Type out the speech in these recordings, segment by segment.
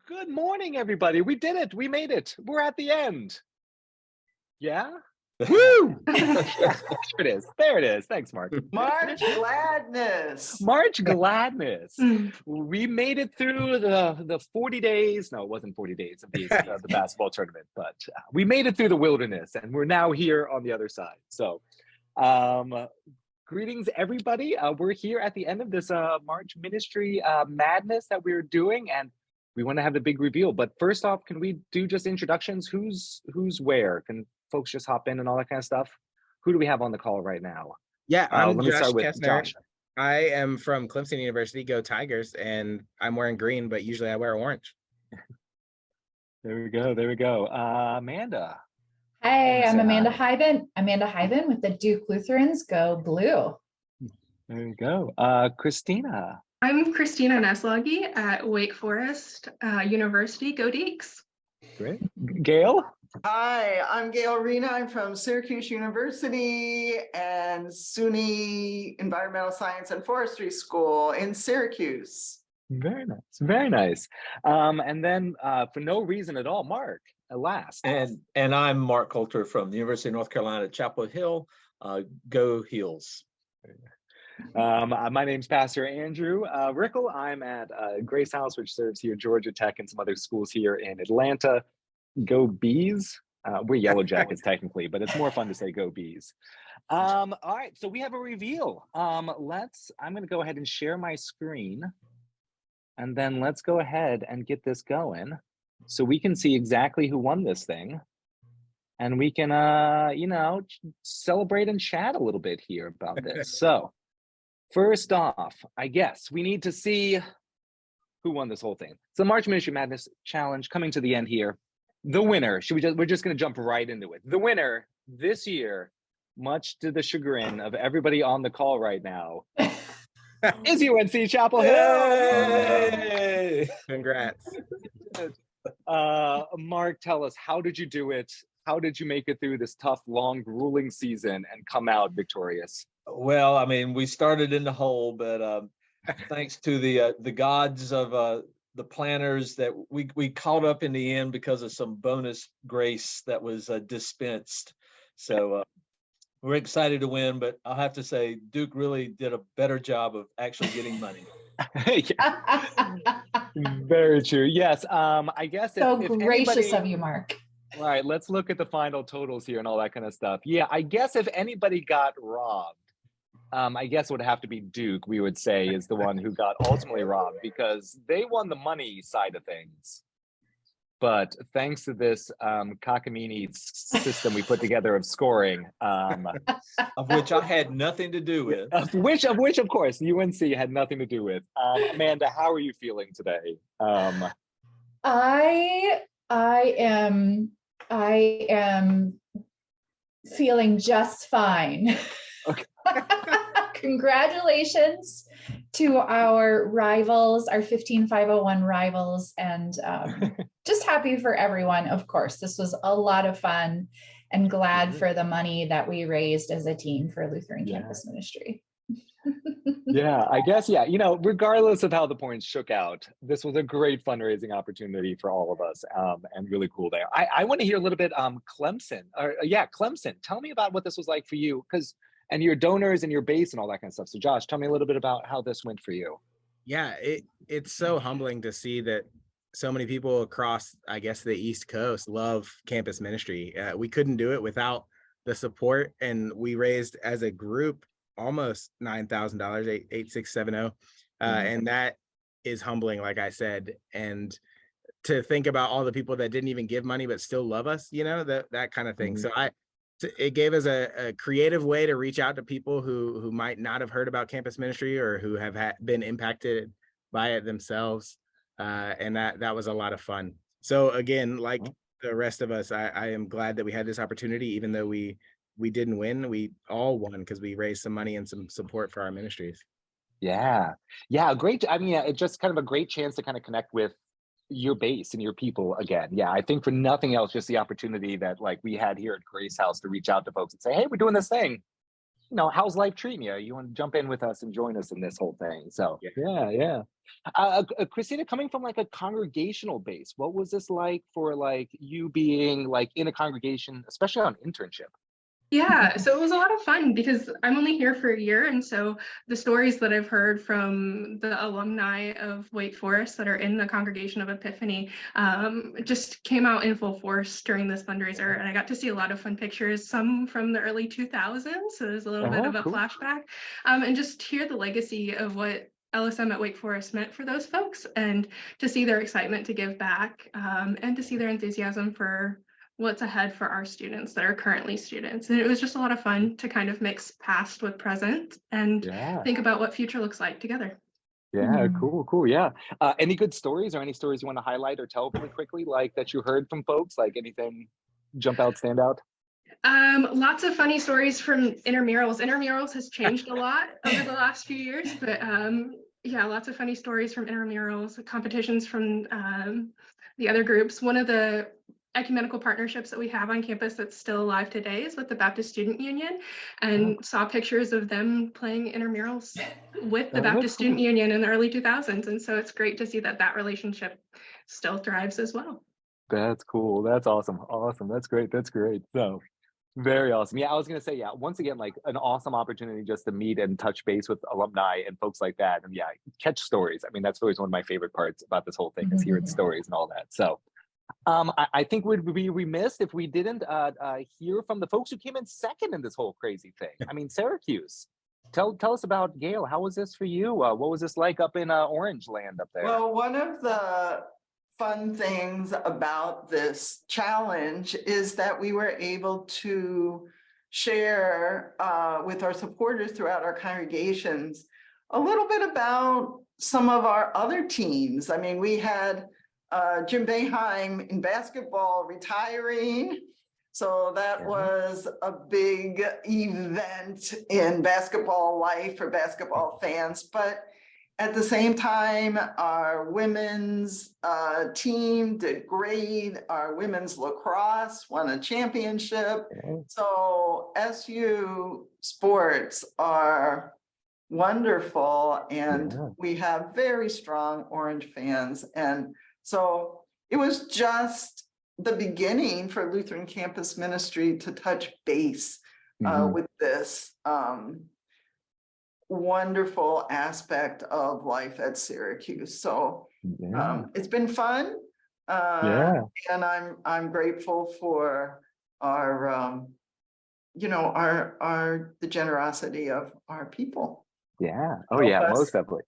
Good morning, everybody. We did it. We made it. We're at the end. Yeah? Woo! There it is. There it is. Thanks, Mark. March Gladness. March Gladness. We made it through the 40 days. No, it wasn't 40 days of the basketball tournament, but we made it through the wilderness, and we're now here on the other side. So, greetings, everybody. We're here at the end of this March Ministry madness that we're doing, and we want to have the big reveal. But first off, can we do just introductions? Who's where? Can folks just hop in and all that kind of stuff? Who do we have on the call right now? Yeah, I'm let me start with Kessner. Josh. I am from Clemson University, go Tigers, and I'm wearing green, but usually I wear orange. There we go. There we go. Amanda. Hi, I'm Amanda Hyben. Amanda Hyben with the Duke Lutherans, go blue. There you go. Christina. I'm Christina Neslagi at Wake Forest University, go Deeks. Great. Gail. Hi, I'm Gail Rena. I'm from Syracuse University and SUNY Environmental Science and Forestry School in Syracuse. Very nice. Very nice. And then for no reason at all, Mark, at last. And I'm Mark Coulter from the University of North Carolina at Chapel Hill. Go Heels. My name's Pastor Andrew Rickel. I'm at Grace House, which serves here Georgia Tech and some other schools here in Atlanta. Go Bees. We're Yellow Jackets technically, but it's more fun to say go Bees. All right, so we have a reveal. I'm going to go ahead and share my screen, and then let's go ahead and get this going so we can see exactly who won this thing. And we can, celebrate and chat a little bit here about this. So first off, I guess we need to see who won this whole thing. So March Ministry Madness Challenge coming to the end here. The winner, we're just going to jump right into it. The winner this year, much to the chagrin of everybody on the call right now, is UNC Chapel Hill. Yay! Congrats. Mark, tell us, how did you do it? How did you make it through this tough, long, grueling season and come out victorious? Well, I mean, we started in the hole, but thanks to the gods of the planners that we caught up in the end because of some bonus grace that was dispensed. So we're excited to win, but I'll have to say Duke really did a better job of actually getting money. Very true. Yes. I guess so gracious of you, Mark. All right, let's look at the final totals here and all that kind of stuff. Yeah, I guess if anybody got robbed, I guess it would have to be Duke, we would say, is the one who got ultimately robbed because they won the money side of things. But thanks to this cockamamie system we put together of scoring, of which I had nothing to do with. Of which, of course, UNC had nothing to do with. Amanda, how are you feeling today? I am feeling just fine. Okay. Congratulations to our rivals, our 15501 rivals, and just happy for everyone. Of course, this was a lot of fun and glad for the money that we raised as a team for Lutheran Campus Ministry. Yeah, I guess, yeah, regardless of how the points shook out, this was a great fundraising opportunity for all of us, and really cool there. I want to hear a little bit, Clemson. Clemson, tell me about what this was like for you, and your donors and your base and all that kind of stuff. So Josh, tell me a little bit about how this went for you. Yeah, it's so humbling to see that so many people across, I guess, the East Coast love campus ministry. We couldn't do it without the support, and we raised as a group almost $9,000, 8,670, and that is humbling, like I said. And to think about all the people that didn't even give money but still love us, that kind of thing. So it gave us a creative way to reach out to people who might not have heard about campus ministry or who have been impacted by it themselves, and that was a lot of fun. So again, like the rest of us, I am glad that we had this opportunity, even though we didn't win. We all won because we raised some money and some support for our ministries. Yeah, great. I mean, it's just kind of a great chance to kind of connect with your base and your people again. Yeah, I think for nothing else, just the opportunity that like we had here at Grace House to reach out to folks and say, hey, we're doing this thing. how's life treating you? You want to jump in with us and join us in this whole thing? So Yeah. yeah. Christina, coming from like a congregational base, what was this like for like you being like in a congregation, especially on internship? Yeah, so it was a lot of fun because I'm only here for a year. And so the stories that I've heard from the alumni of Wake Forest that are in the Congregation of Epiphany just came out in full force during this fundraiser. And I got to see a lot of fun pictures, some from the early 2000s. So there's a little bit of a Cool. flashback, and just hear the legacy of what LSM at Wake Forest meant for those folks, and to see their excitement to give back, and to see their enthusiasm for what's ahead for our students that are currently students. And it was just a lot of fun to kind of mix past with present and Yeah. think about what future looks like together. Yeah, Mhm. cool. Yeah. Any good stories or any stories you want to highlight or tell really quickly, like that you heard from folks, like anything jump out, stand out? Lots of funny stories from intramurals. Intramurals has changed a lot over the last few years, but yeah, lots of funny stories from intramurals, competitions from the other groups. One of the ecumenical partnerships that we have on campus that's still alive today is with the Baptist Student Union, and saw pictures of them playing intramurals with the Oh, that's Baptist Student cool. Union in the early 2000s. And so it's great to see that that relationship still thrives as well. That's cool. That's awesome. Awesome. That's great. So very awesome. Yeah, I was gonna say, yeah, once again, like an awesome opportunity just to meet and touch base with alumni and folks like that. And yeah, catch stories. I mean, that's always one of my favorite parts about this whole thing is hearing stories and all that. So I think we'd be remiss if we didn't hear from the folks who came in second in this whole crazy thing. I mean, Syracuse. Tell us about Gail. How was this for you? What was this like up in Orange Land up there? Well, one of the fun things about this challenge is that we were able to share with our supporters throughout our congregations a little bit about some of our other teams. I mean, we had Jim Boeheim in basketball retiring. So that was a big event in basketball life for basketball fans. But at the same time, our women's team did great. Our women's lacrosse won a championship. So SU sports are wonderful, and we have very strong Orange fans. And so it was just the beginning for Lutheran Campus Ministry to touch base with this wonderful aspect of life at Syracuse. So it's been fun. And I'm grateful for our the generosity of our people. Yeah. Oh yeah, most definitely.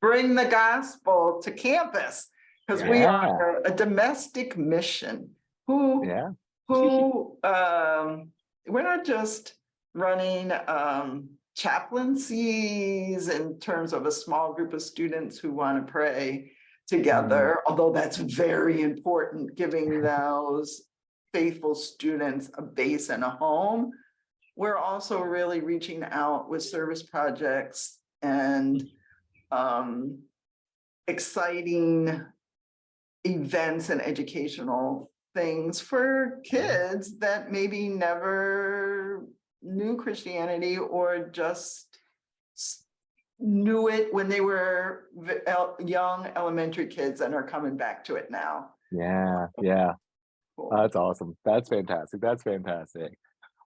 Bring the gospel to campus, because we are a domestic mission who we're not just running chaplaincies in terms of a small group of students who want to pray together, although that's very important, giving those faithful students a base and a home. We're also really reaching out with service projects and exciting events and educational things for kids that maybe never knew Christianity or just knew it when they were young elementary kids and are coming back to it now. Yeah. Cool. That's awesome. That's fantastic.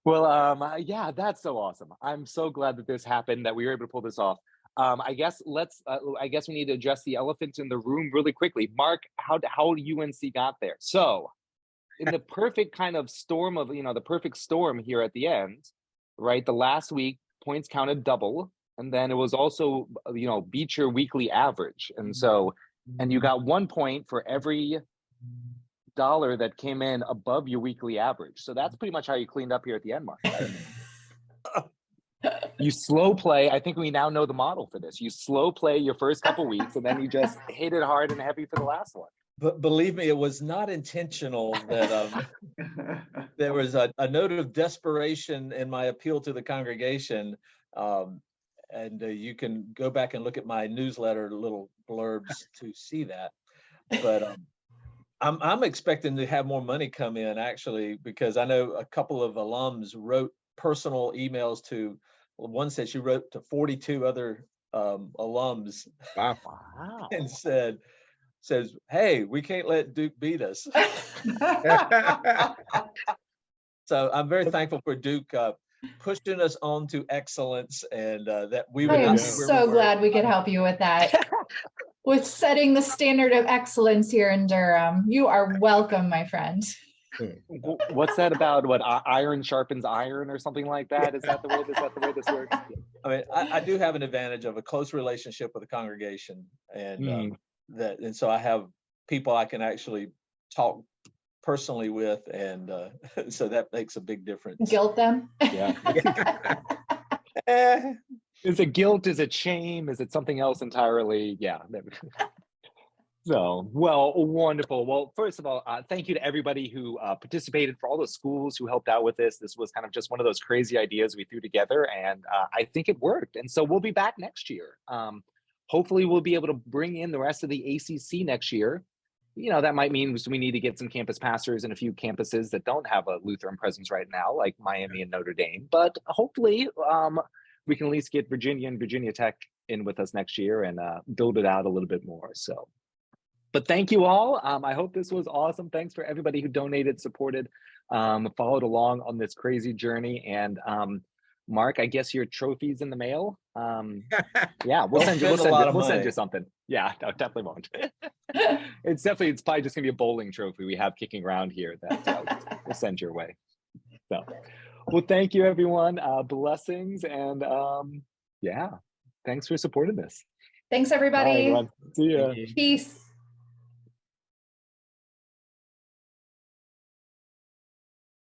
Well, yeah, that's so awesome. I'm so glad that this happened, that we were able to pull this off. I guess we need to address the elephant in the room really quickly. Mark, how UNC got there? So, in the perfect kind of storm of, the perfect storm here at the end, right? The last week points counted double, and then it was also, beat your weekly average, and so, and you got 1 point for every dollar that came in above your weekly average. So that's pretty much how you cleaned up here at the end, Mark. You slow play. I think we now know the model for this. You slow play your first couple weeks, and then you just hit it hard and heavy for the last one. But believe me, it was not intentional that there was a note of desperation in my appeal to the congregation. And you can go back and look at my newsletter little blurbs to see that. But I'm expecting to have more money come in, actually, because I know a couple of alums wrote personal emails to one said she wrote to 42 other alums Wow. Wow. and says, hey, we can't let Duke beat us. So I'm very thankful for Duke pushing us on to excellence, and that we would I am not be where we so were. glad we could help you with that. With setting the standard of excellence here in Durham. You are welcome, my friend. What's that about? What iron sharpens iron or something like that? Is that the way this works? I mean, I do have an advantage of a close relationship with the congregation, and and so I have people I can actually talk personally with, and so that makes a big difference. Guilt them. Yeah. Is it guilt? Is it shame? Is it something else entirely? Yeah. So, well, wonderful. Well, first of all, thank you to everybody who participated, for all the schools who helped out with this. This was kind of just one of those crazy ideas we threw together, and I think it worked. And so we'll be back next year. Hopefully we'll be able to bring in the rest of the ACC next year. You know, that might mean we need to get some campus pastors in a few campuses that don't have a Lutheran presence right now, like Miami and Notre Dame. But hopefully we can at least get Virginia and Virginia Tech in with us next year and build it out a little bit more. So, but thank you all. I hope this was awesome. Thanks for everybody who donated, supported, followed along on this crazy journey. And Mark, I guess your trophy's in the mail. Yeah, we'll send you something. Yeah, no, definitely won't. It's probably just gonna be a bowling trophy we have kicking around here that we'll send your way. So, well, thank you everyone. Blessings, and yeah, thanks for supporting this. Thanks, Bye, everybody. everyone. See ya. Peace.